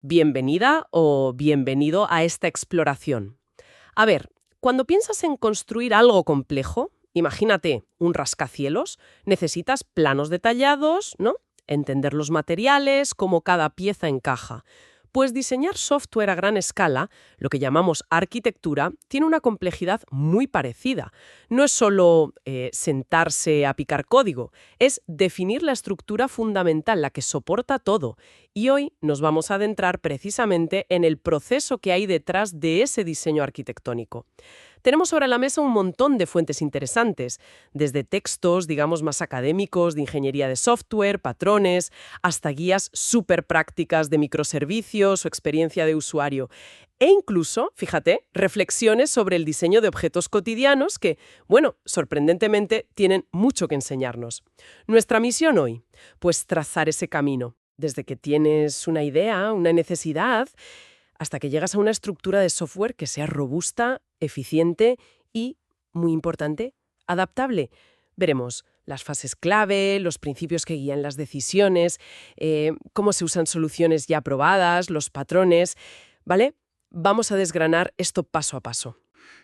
Bienvenida o bienvenido a esta exploración. A ver, cuando piensas en construir algo complejo, imagínate un rascacielos, necesitas planos detallados, ¿no? Entender los materiales, cómo cada pieza encaja. Pues diseñar software a gran escala, lo que llamamos arquitectura, tiene una complejidad muy parecida. No es solo sentarse a picar código, es definir la estructura fundamental, la que soporta todo. Y hoy nos vamos a adentrar precisamente en el proceso que hay detrás de ese diseño arquitectónico. Tenemos sobre la mesa un montón de fuentes interesantes, desde textos, digamos, más académicos de ingeniería de software, patrones, hasta guías súper prácticas de microservicios o experiencia de usuario. E incluso, fíjate, reflexiones sobre el diseño de objetos cotidianos que, bueno, sorprendentemente tienen mucho que enseñarnos. Nuestra misión hoy, pues trazar ese camino, desde que tienes una idea, una necesidad, hasta que llegas a una estructura de software que sea robusta, eficiente y, muy importante, adaptable. Veremos las fases clave, los principios que guían las decisiones, cómo se usan soluciones ya probadas, los patrones, ¿vale? Vamos a desgranar esto paso a paso.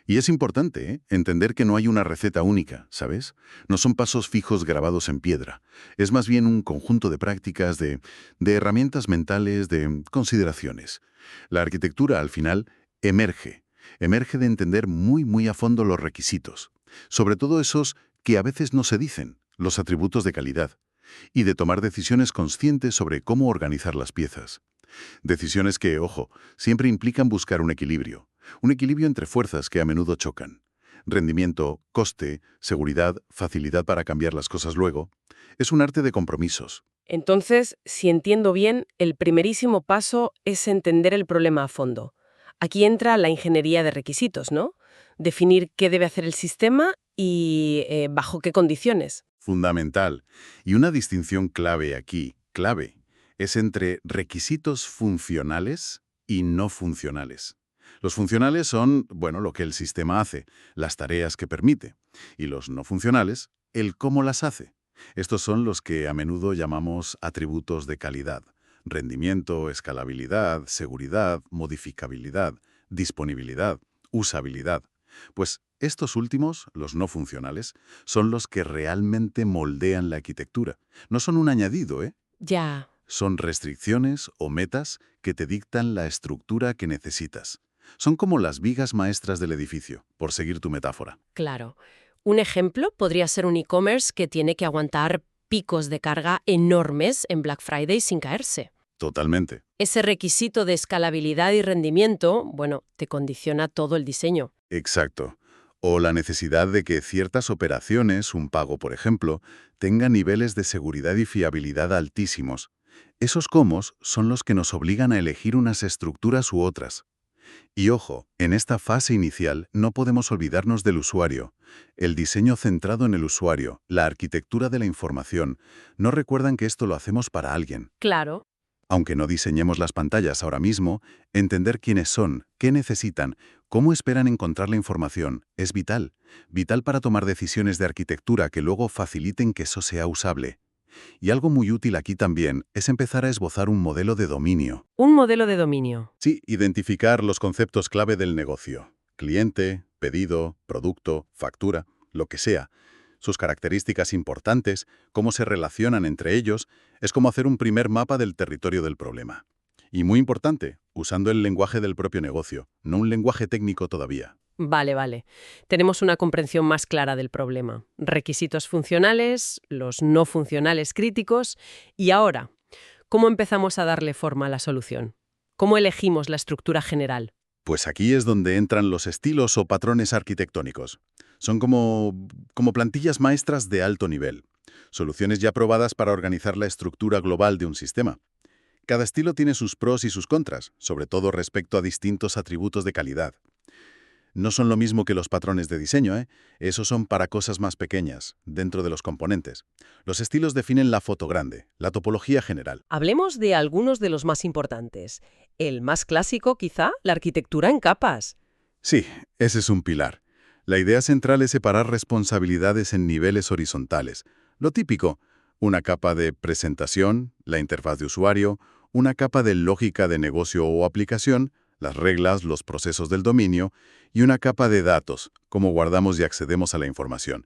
Y es importante, entender que no hay una receta única, ¿sabes? No son pasos fijos grabados en piedra. Es más bien un conjunto de prácticas, de herramientas mentales, de consideraciones. La arquitectura, al final, emerge de entender muy a fondo los requisitos, sobre todo esos que a veces no se dicen, los atributos de calidad, y de tomar decisiones conscientes sobre cómo organizar las piezas. Decisiones que, ojo, siempre implican buscar un equilibrio entre fuerzas que a menudo chocan. Rendimiento, coste, seguridad, facilidad para cambiar las cosas luego. Es un arte de compromisos. Entonces, si entiendo bien, el primerísimo paso es entender el problema a fondo. Aquí entra la ingeniería de requisitos, ¿no? Definir qué debe hacer el sistema y bajo qué condiciones. Fundamental. Y una distinción clave aquí, es entre requisitos funcionales y no funcionales. Los funcionales son, bueno, lo que el sistema hace, las tareas que permite. Y los no funcionales, el cómo las hace. Estos son los que a menudo llamamos atributos de calidad. Rendimiento, escalabilidad, seguridad, modificabilidad, disponibilidad, usabilidad. Pues estos últimos, los no funcionales, son los que realmente moldean la arquitectura. No son un añadido, Ya, Son restricciones o metas que te dictan la estructura que necesitas. Son como las vigas maestras del edificio, por seguir tu metáfora. claro. Un ejemplo podría ser un e-commerce que tiene que aguantar picos de carga enormes en Black Friday sin caerse. Totalmente. Ese requisito de escalabilidad y rendimiento, bueno, te condiciona todo el diseño. Exacto. O la necesidad de que ciertas operaciones, un pago por ejemplo, tengan niveles de seguridad y fiabilidad altísimos. Esos comos son los que nos obligan a elegir unas estructuras u otras. Y ojo, en esta fase inicial no podemos olvidarnos del usuario. El diseño centrado en el usuario, la arquitectura de la información, no recuerdan que esto lo hacemos para alguien. Claro. Aunque no diseñemos las pantallas ahora mismo, entender quiénes son, qué necesitan, cómo esperan encontrar la información, es vital. Vital para tomar decisiones de arquitectura que luego faciliten que eso sea usable. Y algo muy útil aquí también es empezar a esbozar un modelo de dominio. Un modelo de dominio. Sí, identificar los conceptos clave del negocio. Cliente, pedido, producto, factura, lo que sea. Sus características importantes, cómo se relacionan entre ellos, es como hacer un primer mapa del territorio del problema. Y muy importante, usando el lenguaje del propio negocio, no un lenguaje técnico todavía. Vale. Tenemos una comprensión más clara del problema. Requisitos funcionales, los no funcionales críticos. Y ahora, ¿cómo empezamos a darle forma a la solución? ¿Cómo elegimos la estructura general? Pues aquí es donde entran los estilos o patrones arquitectónicos. Son como plantillas maestras de alto nivel. Soluciones ya probadas para organizar la estructura global de un sistema. Cada estilo tiene sus pros y sus contras, sobre todo respecto a distintos atributos de calidad. No son lo mismo que los patrones de diseño, Esos son para cosas más pequeñas, dentro de los componentes. Los estilos definen la foto grande, la topología general. Hablemos de algunos de los más importantes. El más clásico, quizá, la arquitectura en capas. Sí, ese es un pilar. La idea central es separar responsabilidades en niveles horizontales. Lo típico, una capa de presentación, la interfaz de usuario, una capa de lógica de negocio o aplicación, las reglas, los procesos del dominio, y una capa de datos, cómo guardamos y accedemos a la información.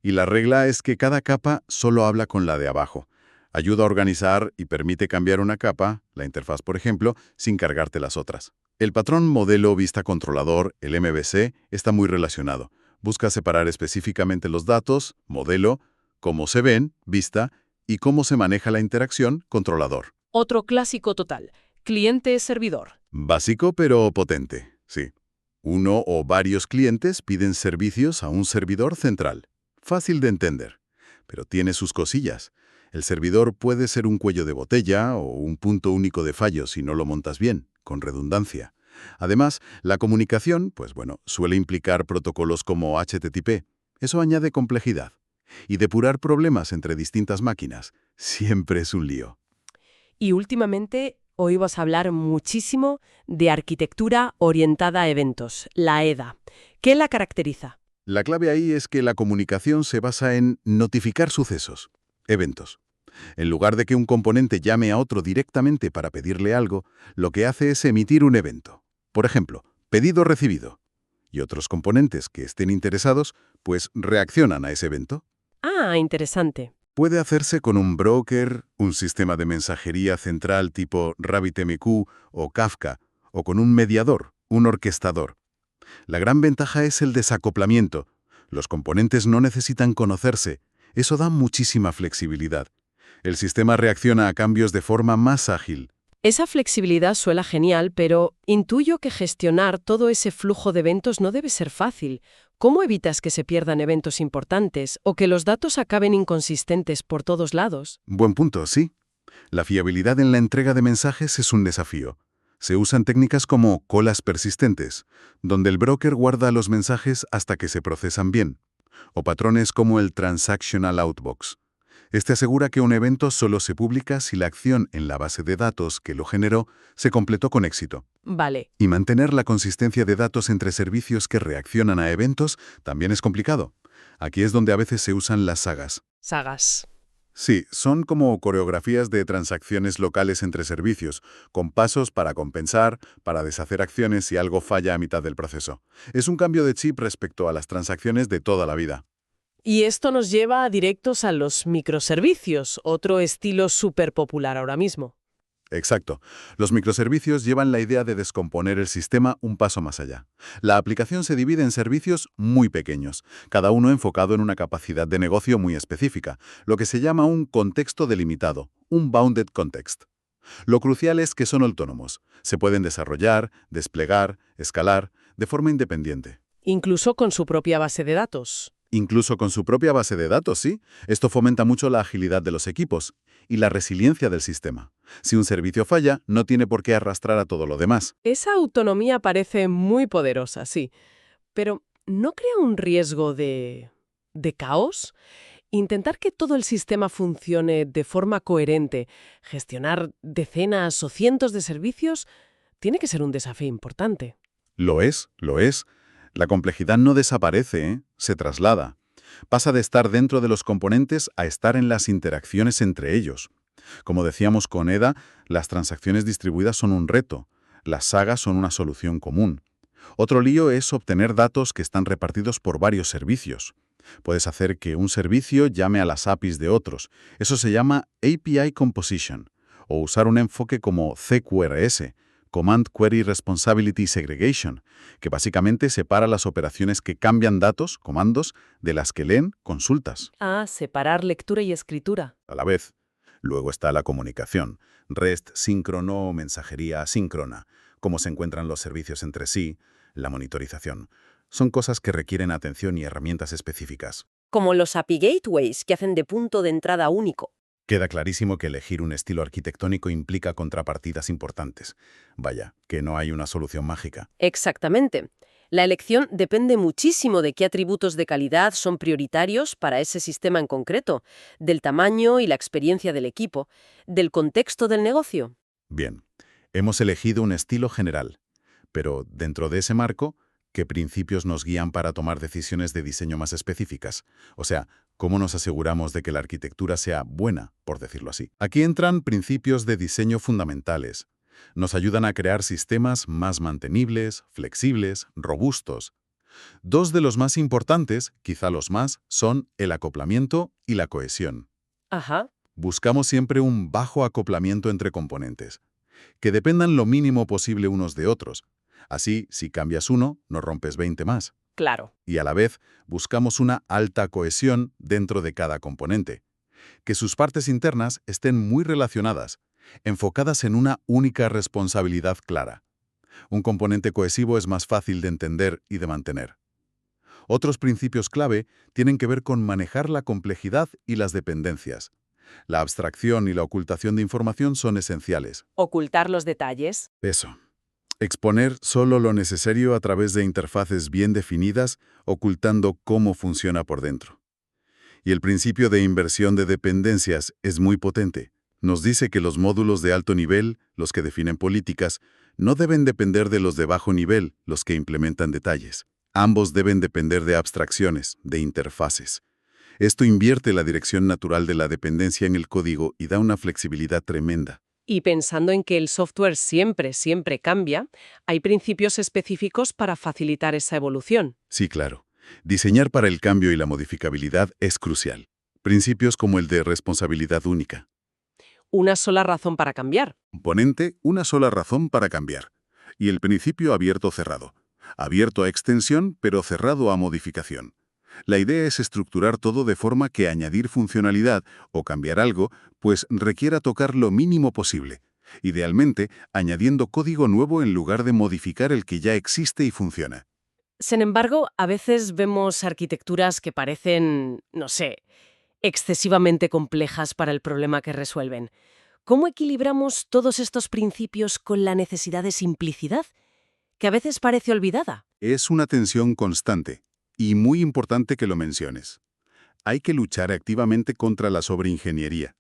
Y la regla es que cada capa solo habla con la de abajo. Ayuda a organizar y permite cambiar una capa, la interfaz por ejemplo, sin cargarte las otras. El patrón modelo vista controlador, el MVC, está muy relacionado. Busca separar específicamente los datos, modelo, cómo se ven, vista, y cómo se maneja la interacción, controlador. Otro clásico total, cliente-servidor. Básico pero potente, sí. Uno o varios clientes piden servicios a un servidor central. Fácil de entender, pero tiene sus cosillas. El servidor puede ser un cuello de botella o un punto único de fallo si no lo montas bien, con redundancia. Además, la comunicación, pues bueno, suele implicar protocolos como HTTP. Eso añade complejidad. Y depurar problemas entre distintas máquinas siempre es un lío. Y últimamente oímos hablar muchísimo de arquitectura orientada a eventos, la EDA. ¿Qué la caracteriza? La clave ahí es que la comunicación se basa en notificar sucesos, eventos. En lugar de que un componente llame a otro directamente para pedirle algo, lo que hace es emitir un evento. Por ejemplo, pedido recibido. Y otros componentes que estén interesados, pues reaccionan a ese evento. Ah, interesante. Puede hacerse con un broker, un sistema de mensajería central tipo RabbitMQ o Kafka, o con un mediador, un orquestador. La gran ventaja es el desacoplamiento. Los componentes no necesitan conocerse. Eso da muchísima flexibilidad. El sistema reacciona a cambios de forma más ágil. Esa flexibilidad suena genial, pero intuyo que gestionar todo ese flujo de eventos no debe ser fácil. ¿Cómo evitas que se pierdan eventos importantes o que los datos acaben inconsistentes por todos lados? Buen punto, sí. La fiabilidad en la entrega de mensajes es un desafío. Se usan técnicas como colas persistentes, donde el broker guarda los mensajes hasta que se procesan bien, o patrones como el Transactional Outbox. Este asegura que un evento solo se publica si la acción en la base de datos que lo generó se completó con éxito. Vale. Y mantener la consistencia de datos entre servicios que reaccionan a eventos también es complicado. Aquí es donde a veces se usan las sagas. Sagas. Sí, son como coreografías de transacciones locales entre servicios, con pasos para compensar, para deshacer acciones si algo falla a mitad del proceso. Es un cambio de chip respecto a las transacciones de toda la vida. Y esto nos lleva directos a los microservicios, otro estilo súper popular ahora mismo. Exacto. Los microservicios llevan la idea de descomponer el sistema un paso más allá. La aplicación se divide en servicios muy pequeños, cada uno enfocado en una capacidad de negocio muy específica, lo que se llama un contexto delimitado, un bounded context. Lo crucial es que son autónomos. Se pueden desarrollar, desplegar, escalar, de forma independiente. Incluso con su propia base de datos. Incluso con su propia base de datos, ¿sí? Esto fomenta mucho la agilidad de los equipos y la resiliencia del sistema. Si un servicio falla, no tiene por qué arrastrar a todo lo demás. Esa autonomía parece muy poderosa, sí. Pero ¿no crea un riesgo de caos? Intentar que todo el sistema funcione de forma coherente, gestionar decenas o cientos de servicios, tiene que ser un desafío importante. Lo es, lo es. La complejidad no desaparece, ¿eh? Se traslada. Pasa de estar dentro de los componentes a estar en las interacciones entre ellos. Como decíamos con EDA, las transacciones distribuidas son un reto. Las sagas son una solución común. Otro lío es obtener datos que están repartidos por varios servicios. Puedes hacer que un servicio llame a las APIs de otros. Eso se llama API Composition. O usar un enfoque como CQRS, Command Query Responsibility Segregation, que básicamente separa las operaciones que cambian datos, comandos, de las que leen, consultas. Ah, separar lectura y escritura. A la vez. Luego está la comunicación, REST síncrono o mensajería asíncrona, cómo se encuentran los servicios entre sí, la monitorización. Son cosas que requieren atención y herramientas específicas. Como los API Gateways, que hacen de punto de entrada único. Queda clarísimo que elegir un estilo arquitectónico implica contrapartidas importantes. Vaya, que no hay una solución mágica. Exactamente. La elección depende muchísimo de qué atributos de calidad son prioritarios para ese sistema en concreto, del tamaño y la experiencia del equipo, del contexto del negocio. Bien, hemos elegido un estilo general, pero dentro de ese marco, ¿Qué principios nos guían para tomar decisiones de diseño más específicas? O sea, ¿cómo nos aseguramos de que la arquitectura sea buena, por decirlo así? Aquí entran principios de diseño fundamentales. Nos ayudan a crear sistemas más mantenibles, flexibles, robustos. Dos de los más importantes, quizá los más, son el acoplamiento y la cohesión. Ajá. Buscamos siempre un bajo acoplamiento entre componentes, que dependan lo mínimo posible unos de otros. Así, si cambias uno, no rompes 20 más. Claro. Y a la vez, buscamos una alta cohesión dentro de cada componente, que sus partes internas estén muy relacionadas, enfocadas en una única responsabilidad clara. Un componente cohesivo es más fácil de entender y de mantener. Otros principios clave tienen que ver con manejar la complejidad y las dependencias. La abstracción y la ocultación de información son esenciales. Ocultar los detalles. Eso. Exponer solo lo necesario a través de interfaces bien definidas, ocultando cómo funciona por dentro. Y el principio de inversión de dependencias es muy potente. Nos dice que los módulos de alto nivel, los que definen políticas, no deben depender de los de bajo nivel, los que implementan detalles. Ambos deben depender de abstracciones, de interfaces. Esto invierte la dirección natural de la dependencia en el código y da una flexibilidad tremenda. Y pensando en que el software siempre cambia, hay principios específicos para facilitar esa evolución. Sí, claro. Diseñar para el cambio y la modificabilidad es crucial. Principios como el de responsabilidad única. Una sola razón para cambiar. Componente, una sola razón para cambiar. Y el principio abierto-cerrado. Abierto a extensión, pero cerrado a modificación. La idea es estructurar todo de forma que añadir funcionalidad o cambiar algo, pues requiera tocar lo mínimo posible. Idealmente, añadiendo código nuevo en lugar de modificar el que ya existe y funciona. Sin embargo, a veces vemos arquitecturas que parecen, no sé, excesivamente complejas para el problema que resuelven. ¿Cómo equilibramos todos estos principios con la necesidad de simplicidad, que a veces parece olvidada? Es una tensión constante, y muy importante que lo menciones. Hay que luchar activamente contra la sobreingeniería.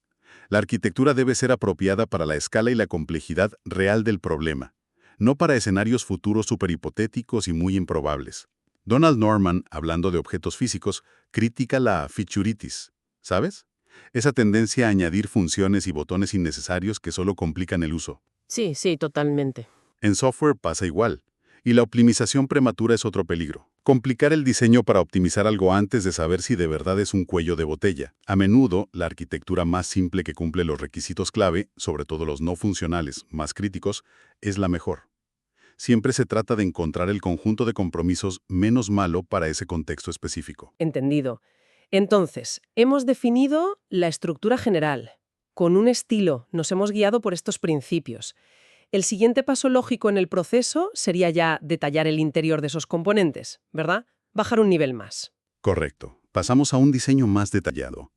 La arquitectura debe ser apropiada para la escala y la complejidad real del problema, no para escenarios futuros superhipotéticos y muy improbables. Donald Norman, hablando de objetos físicos, critica la featureitis, ¿sabes? Esa tendencia a añadir funciones y botones innecesarios que solo complican el uso. Sí, totalmente. En software pasa igual. Y la optimización prematura es otro peligro. Complicar el diseño para optimizar algo antes de saber si de verdad es un cuello de botella. A menudo, la arquitectura más simple que cumple los requisitos clave, sobre todo los no funcionales, más críticos, es la mejor. Siempre se trata de encontrar el conjunto de compromisos menos malo para ese contexto específico. Entendido. Entonces, hemos definido la estructura general. Con un estilo nos hemos guiado por estos principios. El siguiente paso lógico en el proceso sería ya detallar el interior de esos componentes, ¿verdad? Bajar un nivel más. Correcto. Pasamos a un diseño más detallado.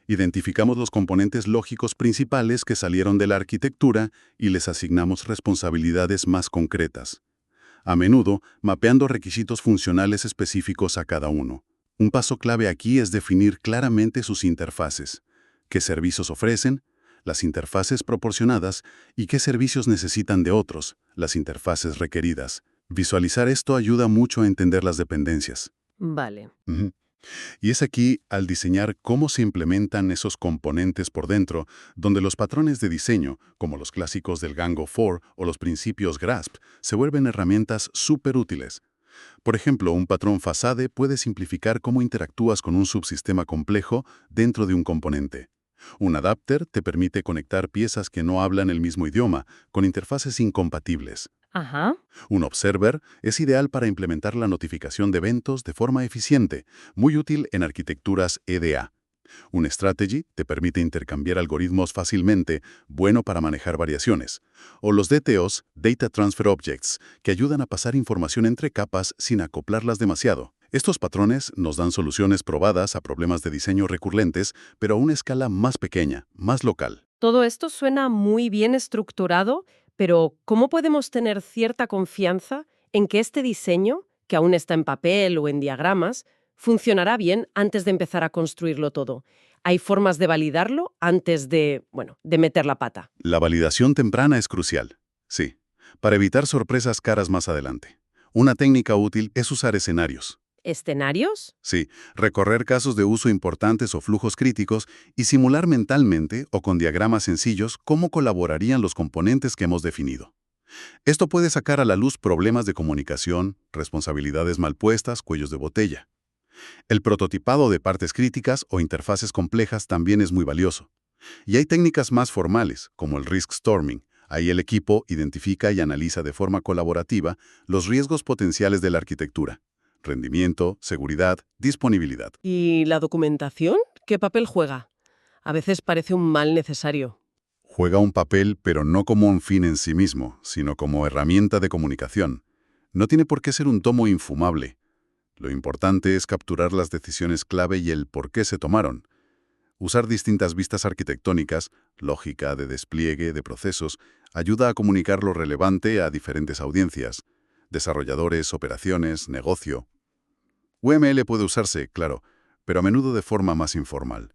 Identificamos los componentes lógicos principales que salieron de la arquitectura y les asignamos responsabilidades más concretas. A menudo, mapeando requisitos funcionales específicos a cada uno. Un paso clave aquí es definir claramente sus interfaces. ¿Qué servicios ofrecen? Las interfaces proporcionadas y qué servicios necesitan de otros, las interfaces requeridas. Visualizar esto ayuda mucho a entender las dependencias. Vale. Ujú. Y es aquí, al diseñar cómo se implementan esos componentes por dentro, donde los patrones de diseño, como los clásicos del Django 4 o los principios GRASP, se vuelven herramientas súper útiles. Por ejemplo, un patrón facade puede simplificar cómo interactúas con un subsistema complejo dentro de un componente. Un adapter te permite conectar piezas que no hablan el mismo idioma, con interfaces incompatibles. Ajá. Un observer es ideal para implementar la notificación de eventos de forma eficiente, muy útil en arquitecturas EDA. Un strategy te permite intercambiar algoritmos fácilmente, bueno para manejar variaciones. O los DTOs, Data Transfer Objects, que ayudan a pasar información entre capas sin acoplarlas demasiado. Estos patrones nos dan soluciones probadas a problemas de diseño recurrentes, pero a una escala más pequeña, más local. Todo esto suena muy bien estructurado, pero ¿cómo podemos tener cierta confianza en que este diseño, que aún está en papel o en diagramas, funcionará bien antes de empezar a construirlo todo? ¿Hay formas de validarlo antes de meter la pata? La validación temprana es crucial, sí, para evitar sorpresas caras más adelante. Una técnica útil es usar escenarios. ¿Escenarios? Sí, recorrer casos de uso importantes o flujos críticos y simular mentalmente o con diagramas sencillos cómo colaborarían los componentes que hemos definido. Esto puede sacar a la luz problemas de comunicación, responsabilidades mal puestas, cuellos de botella. El prototipado de partes críticas o interfaces complejas también es muy valioso. Y hay técnicas más formales, como el risk storming. Ahí el equipo identifica y analiza de forma colaborativa los riesgos potenciales de la arquitectura: rendimiento, seguridad, disponibilidad. ¿Y la documentación? ¿Qué papel juega? A veces parece un mal necesario. Juega un papel, pero no como un fin en sí mismo, sino como herramienta de comunicación. No tiene por qué ser un tomo infumable. Lo importante es capturar las decisiones clave y el por qué se tomaron. Usar distintas vistas arquitectónicas, lógica de despliegue de procesos, ayuda a comunicar lo relevante a diferentes audiencias: desarrolladores, operaciones, negocio. UML puede usarse, claro, pero a menudo de forma más informal.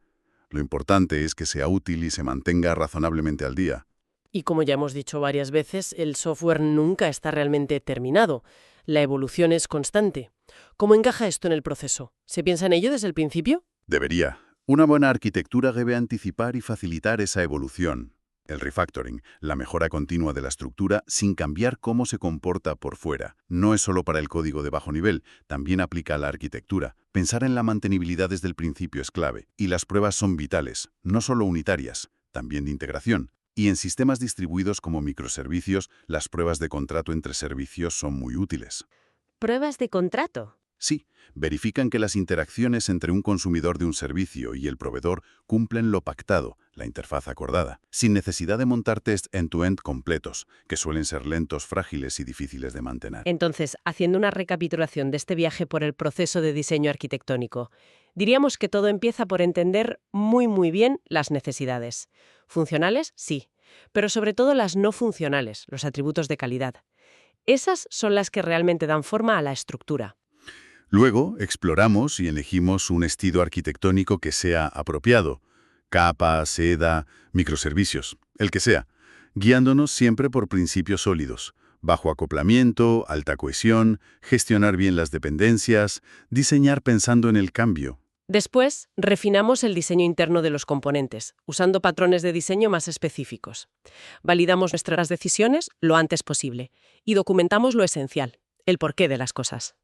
Lo importante es que sea útil y se mantenga razonablemente al día. Y como ya hemos dicho varias veces, el software nunca está realmente terminado. La evolución es constante. ¿Cómo encaja esto en el proceso? ¿Se piensa en ello desde el principio? Debería. Una buena arquitectura debe anticipar y facilitar esa evolución. El refactoring, la mejora continua de la estructura sin cambiar cómo se comporta por fuera. No es solo para el código de bajo nivel, también aplica a la arquitectura. Pensar en la mantenibilidad desde el principio es clave. Y las pruebas son vitales, no solo unitarias, también de integración. Y en sistemas distribuidos como microservicios, las pruebas de contrato entre servicios son muy útiles. ¿Pruebas de contrato? Sí, verifican que las interacciones entre un consumidor de un servicio y el proveedor cumplen lo pactado, la interfaz acordada, sin necesidad de montar test end-to-end completos, que suelen ser lentos, frágiles y difíciles de mantener. Entonces, haciendo una recapitulación de este viaje por el proceso de diseño arquitectónico, diríamos que todo empieza por entender muy bien las necesidades. Funcionales, sí, pero sobre todo las no funcionales, los atributos de calidad. Esas son las que realmente dan forma a la estructura. Luego, exploramos y elegimos un estilo arquitectónico que sea apropiado: capa, seda, microservicios, el que sea, guiándonos siempre por principios sólidos: bajo acoplamiento, alta cohesión, gestionar bien las dependencias, diseñar pensando en el cambio. Después, refinamos el diseño interno de los componentes, usando patrones de diseño más específicos. Validamos nuestras decisiones lo antes posible y documentamos lo esencial, el porqué de las cosas.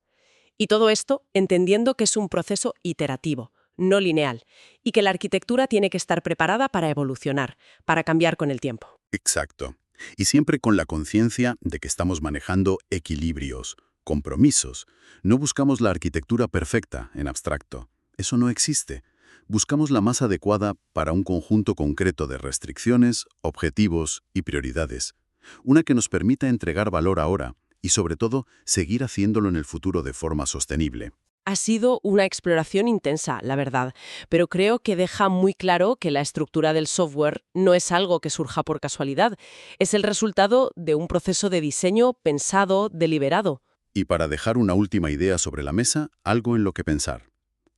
Y todo esto entendiendo que es un proceso iterativo, no lineal, y que la arquitectura tiene que estar preparada para evolucionar, para cambiar con el tiempo. Exacto. Y siempre con la conciencia de que estamos manejando equilibrios, compromisos. No buscamos la arquitectura perfecta en abstracto. Eso no existe. Buscamos la más adecuada para un conjunto concreto de restricciones, objetivos y prioridades. Una que nos permita entregar valor ahora y, sobre todo, seguir haciéndolo en el futuro de forma sostenible. Ha sido una exploración intensa, la verdad, pero creo que deja muy claro que la estructura del software no es algo que surja por casualidad, es el resultado de un proceso de diseño pensado, deliberado. Y para dejar una última idea sobre la mesa, algo en lo que pensar.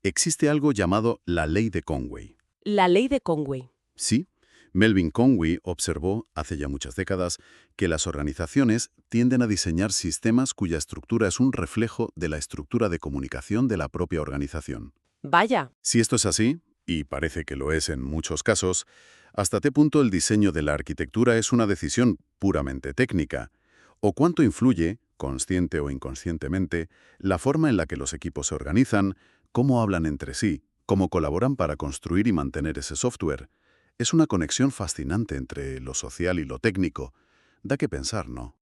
Existe algo llamado la ley de Conway. La ley de Conway. Sí, Melvin Conway observó, hace ya muchas décadas, que las organizaciones tienden a diseñar sistemas cuya estructura es un reflejo de la estructura de comunicación de la propia organización. Vaya. Si esto es así, y parece que lo es en muchos casos, ¿hasta qué punto el diseño de la arquitectura es una decisión puramente técnica? ¿O cuánto influye, consciente o inconscientemente, la forma en la que los equipos se organizan, cómo hablan entre sí, cómo colaboran para construir y mantener ese software? Es una conexión fascinante entre lo social y lo técnico. Da que pensar, ¿no?